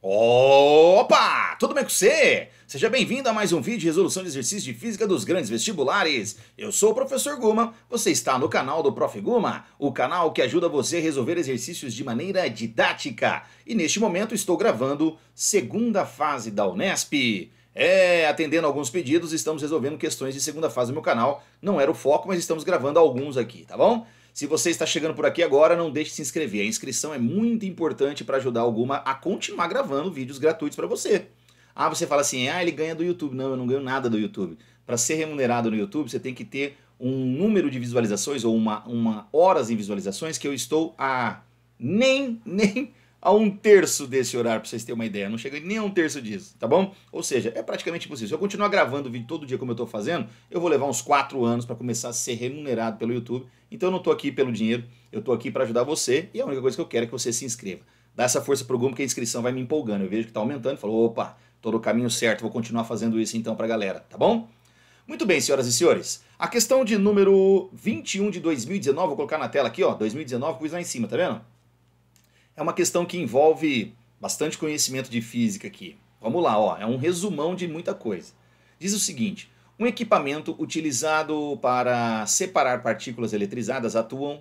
Opa! Tudo bem com você? Seja bem-vindo a mais um vídeo de resolução de exercícios de física dos grandes vestibulares. Eu sou o professor Guma, você está no canal do Prof. Guma, o canal que ajuda você a resolver exercícios de maneira didática. E neste momento estou gravando segunda fase da Unesp. Atendendo alguns pedidos, estamos resolvendo questões de segunda fase do meu canal. Não era o foco, mas estamos gravando alguns aqui, tá bom? Se você está chegando por aqui agora, não deixe de se inscrever. A inscrição é muito importante para ajudar alguma a continuar gravando vídeos gratuitos para você. Ah, você fala assim, ele ganha do YouTube. Não, eu não ganho nada do YouTube. Para ser remunerado no YouTube, você tem que ter um número de visualizações ou uma horas em visualizações que eu estou a nem a um terço desse horário, para vocês terem uma ideia. Não chega nem a um terço disso, tá bom? Ou seja, é praticamente impossível. Se eu continuar gravando vídeo todo dia como eu estou fazendo, eu vou levar uns 4 anos para começar a ser remunerado pelo YouTube. Então eu não estou aqui pelo dinheiro, eu estou aqui para ajudar você e a única coisa que eu quero é que você se inscreva. Dá essa força pro Guma, porque a inscrição vai me empolgando. Eu vejo que está aumentando e falo, opa, tô no caminho certo, vou continuar fazendo isso então pra galera, tá bom? Muito bem, senhoras e senhores. A questão de número 21 de 2019, vou colocar na tela aqui, ó, 2019, pus lá em cima, tá vendo? É uma questão que envolve bastante conhecimento de física aqui. Vamos lá, ó, é um resumão de muita coisa. Diz o seguinte, um equipamento utilizado para separar partículas eletrizadas atuam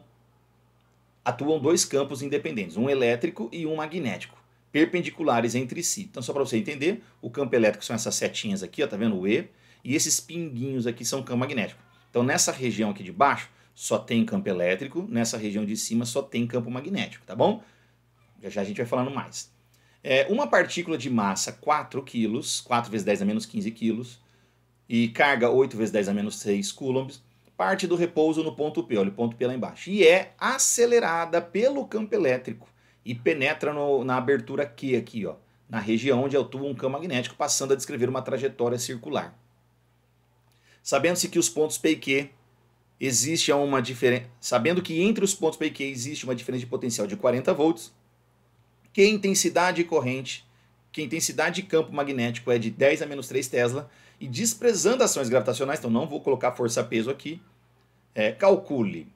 dois campos independentes, um elétrico e um magnético, perpendiculares entre si. Então, só para você entender, o campo elétrico são essas setinhas aqui, ó, tá vendo o E? E esses pinguinhos aqui são campo magnético. Então, nessa região aqui de baixo, só tem campo elétrico, nessa região de cima só tem campo magnético, tá bom? Já a gente vai falando mais. Uma partícula de massa 4 kg, 4 vezes 10 a menos 15 kg, e carga 8 vezes 10 a menos 6 coulombs, parte do repouso no ponto P, olha o ponto P lá embaixo, e é acelerada pelo campo elétrico e penetra na abertura Q aqui, ó, na região onde atua um campo magnético, passando a descrever uma trajetória circular. Sabendo-se que os pontos P e Q existe uma diferença, sabendo que entre os pontos P e Q existe uma diferença de potencial de 40 volts, que a intensidade de campo magnético é de 10 a menos 3 Tesla, e desprezando ações gravitacionais, então não vou colocar força-peso aqui, calcule.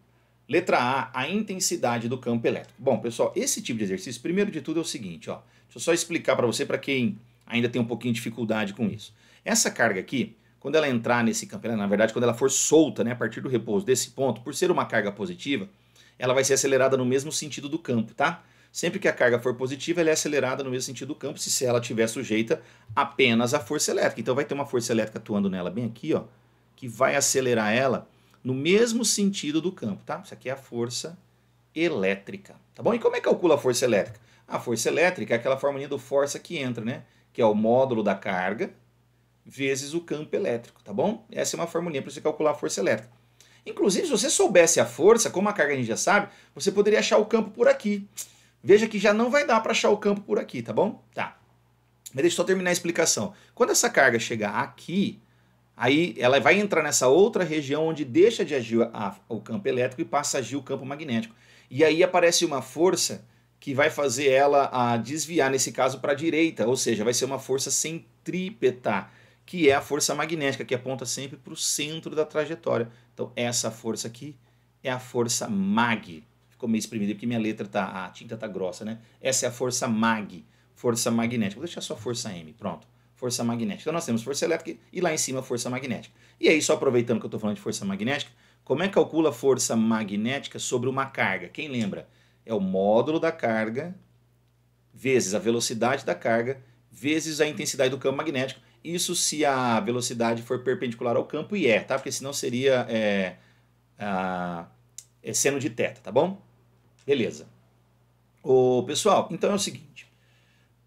Letra A intensidade do campo elétrico. Bom, pessoal, esse tipo de exercício, primeiro de tudo é o seguinte, ó, deixa eu só explicar para você, para quem ainda tem um pouquinho de dificuldade com isso. Essa carga aqui, quando ela entrar nesse campo elétrico, na verdade, quando ela for solta, né, a partir do repouso desse ponto, por ser uma carga positiva, ela vai ser acelerada no mesmo sentido do campo, tá? Sempre que a carga for positiva, ela é acelerada no mesmo sentido do campo, se ela estiver sujeita apenas à força elétrica. Então vai ter uma força elétrica atuando nela bem aqui, ó, que vai acelerar ela no mesmo sentido do campo, tá? Isso aqui é a força elétrica, tá bom? E como é que calcula a força elétrica? A força elétrica é aquela formulinha do força que entra, né? Que é o módulo da carga vezes o campo elétrico, tá bom? Essa é uma formulinha para você calcular a força elétrica. Inclusive, se você soubesse a força, como a carga a gente já sabe, você poderia achar o campo por aqui. Veja que já não vai dar para achar o campo por aqui, tá bom? Tá. Mas deixa eu só terminar a explicação. Quando essa carga chegar aqui, aí ela vai entrar nessa outra região onde deixa de agir o campo elétrico e passa a agir o campo magnético. E aí aparece uma força que vai fazer ela desviar, nesse caso, para a direita, ou seja, vai ser uma força centrípeta, que é a força magnética, que aponta sempre para o centro da trajetória. Então essa força aqui é a força mag. Ficou meio espremido porque minha letra a tinta tá grossa, né? Essa é a força mag, força magnética. Vou deixar só força M, pronto. Força magnética. Então nós temos força elétrica e lá em cima força magnética. E aí, só aproveitando que eu estou falando de força magnética, como é que calcula a força magnética sobre uma carga? Quem lembra? É o módulo da carga vezes a velocidade da carga vezes a intensidade do campo magnético. Isso se a velocidade for perpendicular ao campo, e tá? Porque senão seria seno de θ, tá bom? Beleza. Pessoal, então é o seguinte.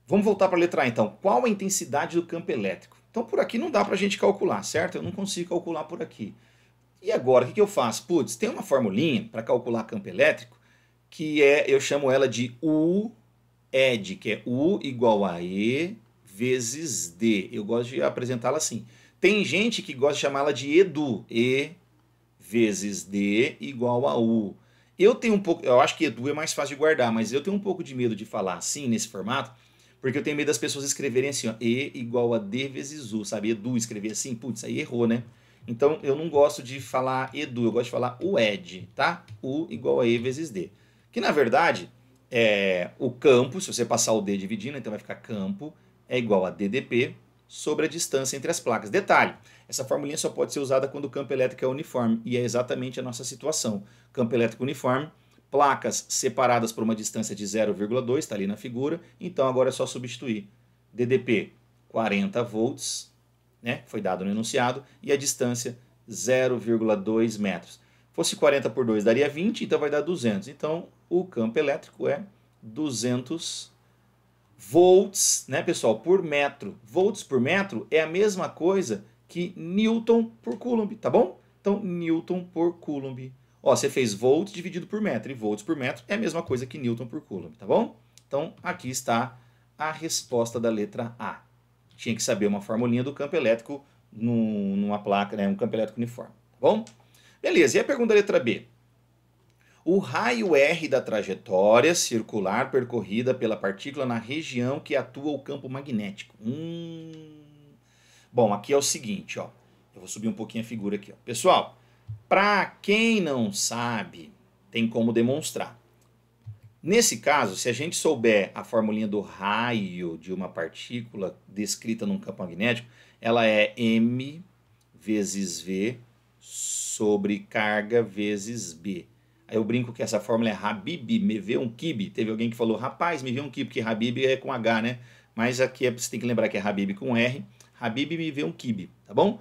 Vamos voltar para a letra A, então. Qual a intensidade do campo elétrico? Então, por aqui não dá para a gente calcular, certo? Eu não consigo calcular por aqui. E agora, o que eu faço? Putz, tem uma formulinha para calcular campo elétrico, que eu chamo ela de U-ED, que é U igual a E vezes D. Eu gosto de apresentá-la assim. Tem gente que gosta de chamá-la de EDU, E vezes D igual a U. Eu acho que Edu é mais fácil de guardar, mas eu tenho um pouco de medo de falar assim, nesse formato, porque eu tenho medo das pessoas escreverem assim, ó, E igual a D vezes U, sabe? Edu escrever assim, putz, aí errou, né? Então eu não gosto de falar Edu, eu gosto de falar UED, tá? U igual a E vezes D. Que na verdade o campo, se você passar o D dividindo, então vai ficar campo é igual a DDP sobre a distância entre as placas. Detalhe, essa formulinha só pode ser usada quando o campo elétrico é uniforme, e é exatamente a nossa situação. Campo elétrico uniforme, placas separadas por uma distância de 0,2, está ali na figura, então agora é só substituir. DDP 40 volts, né, foi dado no enunciado, e a distância 0,2 metros. Fosse 40 por 2 daria 20, então vai dar 200. Então o campo elétrico é 200 volts, né, pessoal, por metro. Volts por metro é a mesma coisa que Newton por Coulomb, tá bom? Então, Newton por Coulomb. Ó, você fez volts dividido por metro, e volts por metro é a mesma coisa que Newton por Coulomb, tá bom? Então, aqui está a resposta da letra A. Tinha que saber uma formulinha do campo elétrico numa placa, né, um campo elétrico uniforme, tá bom? Beleza, e a pergunta da letra B? O raio R da trajetória circular percorrida pela partícula na região que atua o campo magnético. Bom, aqui é o seguinte, ó. Eu vou subir um pouquinho a figura aqui, ó. Pessoal, para quem não sabe, tem como demonstrar. Nesse caso, se a gente souber a formulinha do raio de uma partícula descrita num campo magnético, ela é m vezes v sobre carga vezes b. Aí eu brinco que essa fórmula é Habib, me vê um kibe. Teve alguém que falou, rapaz, me vê um kibe, porque Habib é com H, né? Mas aqui você tem que lembrar que é Habib com R. Habib me vê um kibe, tá bom?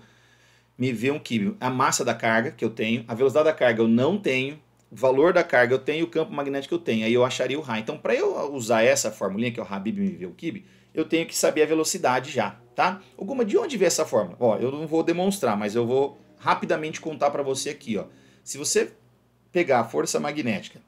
Me vê um kibe. A massa da carga que eu tenho, a velocidade da carga eu não tenho, o valor da carga eu tenho, o campo magnético eu tenho. Aí eu acharia o raio. Então, para eu usar essa formulinha, que é o Habib me vê um kibe, eu tenho que saber a velocidade já, tá? Guma, de onde vem essa fórmula? Ó, eu não vou demonstrar, mas eu vou rapidamente contar para você aqui, ó. Se você pegar a força magnética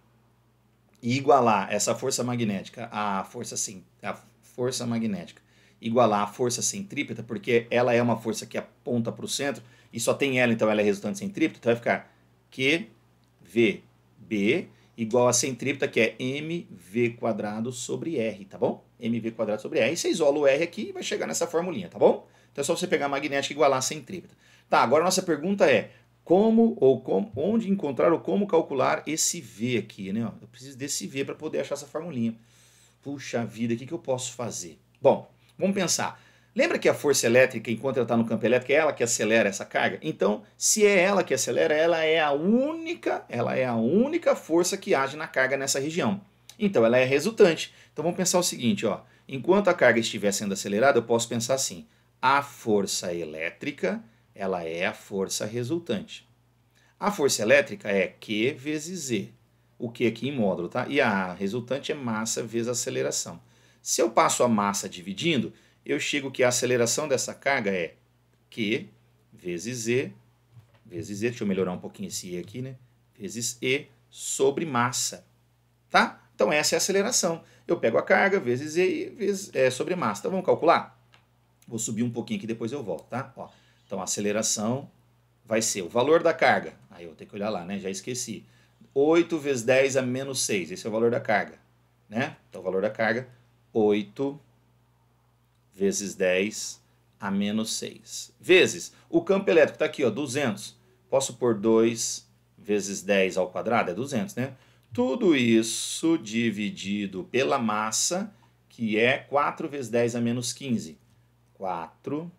e igualar essa força magnética à força magnética, igualar a força centrípeta, porque ela é uma força que aponta para o centro e só tem ela, então ela é resultante centrípeta, então vai ficar QVB igual a centrípeta, que é mv quadrado sobre r, tá bom? mv quadrado sobre r. E você isola o r aqui e vai chegar nessa formulinha, tá bom? Então é só você pegar a magnética e igualar a centrípeta. Tá, agora a nossa pergunta é, onde encontrar ou como calcular esse V aqui, né? Eu preciso desse V para poder achar essa formulinha. Puxa vida, o que eu posso fazer? Bom, vamos pensar. Lembra que a força elétrica, enquanto ela está no campo elétrico, é ela que acelera essa carga? Então, se é ela que acelera, ela é a única força que age na carga nessa região. Então, ela é resultante. Então, vamos pensar o seguinte, ó. Enquanto a carga estiver sendo acelerada, eu posso pensar assim. A força elétrica, ela é a força resultante. A força elétrica é Q vezes Z. O Q aqui em módulo, tá? E a resultante é massa vezes aceleração. Se eu passo a massa dividindo, eu chego que a aceleração dessa carga é Q vezes Z, deixa eu melhorar um pouquinho esse E aqui, né? Vezes E sobre massa, tá? Então essa é a aceleração. Eu pego a carga vezes E vezes, sobre massa. Então vamos calcular? Vou subir um pouquinho aqui, depois eu volto, tá? Ó, então a aceleração vai ser o valor da carga. Aí eu vou ter que olhar lá, né? Já esqueci. 8 vezes 10 a menos 6. Esse é o valor da carga, né? Então o valor da carga, 8 vezes 10 a menos 6. Vezes o campo elétrico está aqui, ó, 200. Posso pôr 2 vezes 10 ao quadrado? É 200, né? Tudo isso dividido pela massa, que é 4 vezes 10 a menos 15. 4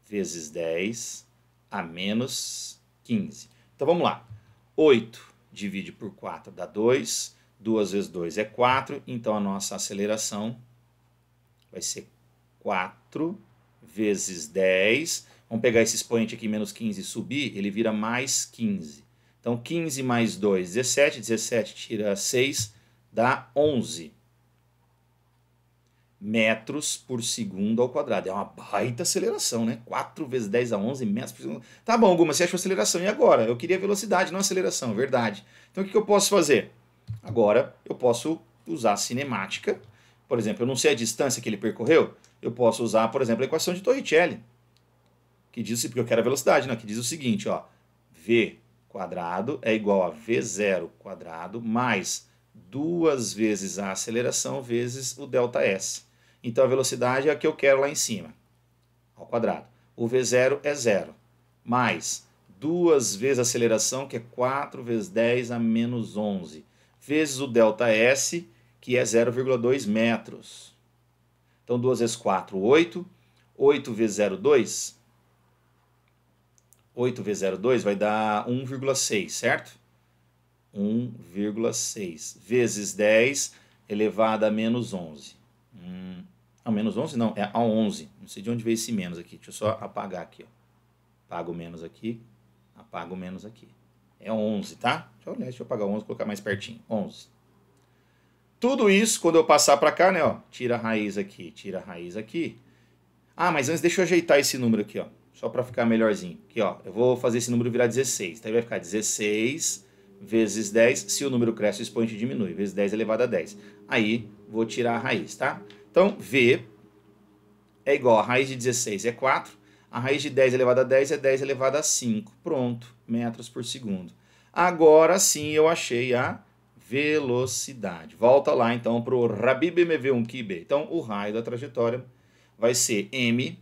vezes 10 a menos 15. Então vamos lá. 8 divide por 4 dá 2. 2 vezes 2 é 4. Então a nossa aceleração vai ser 4 vezes 10. Vamos pegar esse expoente aqui, menos 15, e subir, ele vira mais 15. Então 15 mais 2, 17. 17 tira 6, dá 11 metros por segundo ao quadrado. É uma baita aceleração, né? 4 vezes 10 a 11 metros por segundo. Tá bom, Guma, você achou aceleração. E agora? Eu queria velocidade, não aceleração, verdade. Então o que eu posso fazer? Agora eu posso usar a cinemática. Por exemplo, eu não sei a distância que ele percorreu. Eu posso usar, por exemplo, a equação de Torricelli. Que diz, porque eu quero a velocidade, né? Que diz o seguinte, ó. V quadrado é igual a V0 quadrado mais 2 vezes a aceleração vezes o ΔS. Então a velocidade é a que eu quero lá em cima, ao quadrado. O V0 é 0, mais 2 vezes a aceleração, que é 4 vezes 10 a menos 11, vezes o ΔS, que é 0,2 metros. Então, 2 vezes 4, 8. 8 vezes 0,2. 8 vezes 0,2 vai dar 1,6, certo? 1,6 vezes 10 elevado a menos 11. Não, menos 11 não, é a 11. Não sei de onde veio esse menos aqui. Deixa eu só apagar aqui, ó. Apago o menos aqui, apago o menos aqui. É 11, tá? Deixa eu apagar 11 e colocar mais pertinho. 11. Tudo isso, quando eu passar para cá, né, ó, tira a raiz aqui, tira a raiz aqui. Ah, mas antes deixa eu ajeitar esse número aqui, ó, só para ficar melhorzinho. Aqui, ó, eu vou fazer esse número virar 16. Então vai ficar 16 vezes 10, se o número cresce, o expoente diminui, vezes 10 elevado a 10. Aí, vou tirar a raiz, tá? Então, V é igual a raiz de 16 é 4, a raiz de 10 elevado a 10 é 10 elevado a 5. Pronto, metros por segundo. Agora sim eu achei a velocidade. Volta lá então para o Rabi BMV1 Kibe. Então o raio da trajetória vai ser m,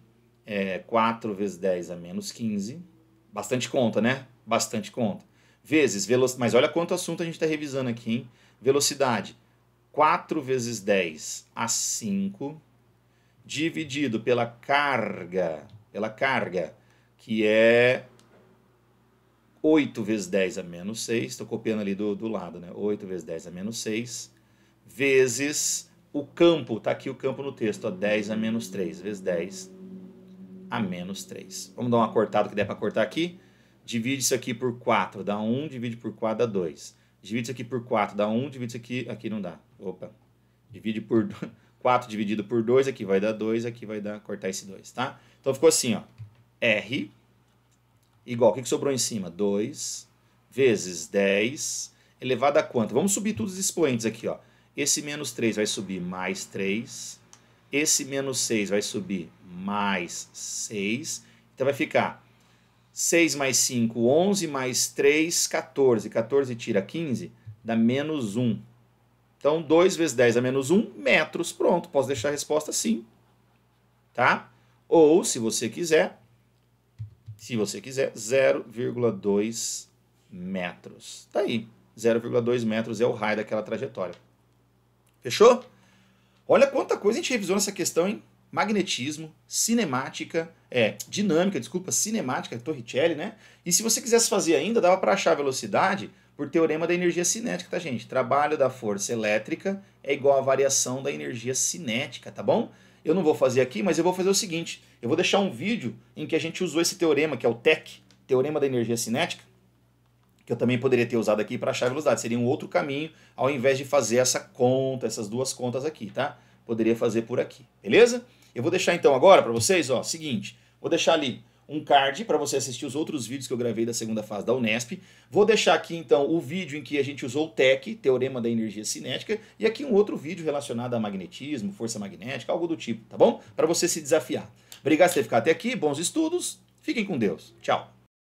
4 vezes 10 a menos 15. Bastante conta, né? Bastante conta. Vezes velocidade. Mas olha quanto assunto a gente está revisando aqui, hein? Velocidade. 4 vezes 10 a 5, dividido pela carga, que é 8 vezes 10 a menos 6, estou copiando ali do lado, né? 8 vezes 10 a menos 6, vezes o campo, tá aqui o campo no texto, ó, 10 a menos 3, vezes 10 a menos 3. Vamos dar uma cortada que der para cortar aqui. Divide isso aqui por 4, dá 1, divide por 4, dá 2. Divide isso aqui por 4, dá 1, divide isso aqui não dá. Opa. Divide por 4 dividido por 2, aqui vai dar 2, aqui vai dar, cortar esse 2, tá? Então ficou assim, ó. R igual, o que sobrou em cima? 2 vezes 10 elevado a quanto? Vamos subir todos os expoentes aqui, ó. Esse menos 3 vai subir mais 3. Esse menos 6 vai subir mais 6. Então vai ficar 6 mais 5, 11, mais 3, 14. 14 tira 15, dá menos 1. Então 2 vezes 10 a menos 1, metros. Pronto, posso deixar a resposta assim. Tá? Ou, se você quiser, 0,2 metros. Tá aí, 0,2 metros é o raio daquela trajetória. Fechou? Olha quanta coisa a gente revisou nessa questão, hein? Magnetismo, cinemática, cinemática, Torricelli, né? E se você quisesse fazer ainda, dava para achar a velocidade por teorema da energia cinética, tá, gente? Trabalho da força elétrica é igual à variação da energia cinética, tá bom? Eu não vou fazer aqui, mas eu vou fazer o seguinte, eu vou deixar um vídeo em que a gente usou esse teorema, que é o TEC, teorema da energia cinética, que eu também poderia ter usado aqui para achar a velocidade. Seria um outro caminho, ao invés de fazer essa conta, essas duas contas aqui, tá? Poderia fazer por aqui, beleza? Eu vou deixar então agora para vocês, ó, seguinte, vou deixar ali um card para você assistir os outros vídeos que eu gravei da segunda fase da Unesp. Vou deixar aqui então o vídeo em que a gente usou o TEC, teorema da energia cinética, e aqui um outro vídeo relacionado a magnetismo, força magnética, algo do tipo, tá bom? Para você se desafiar. Obrigado por ter ficado até aqui, bons estudos, fiquem com Deus. Tchau.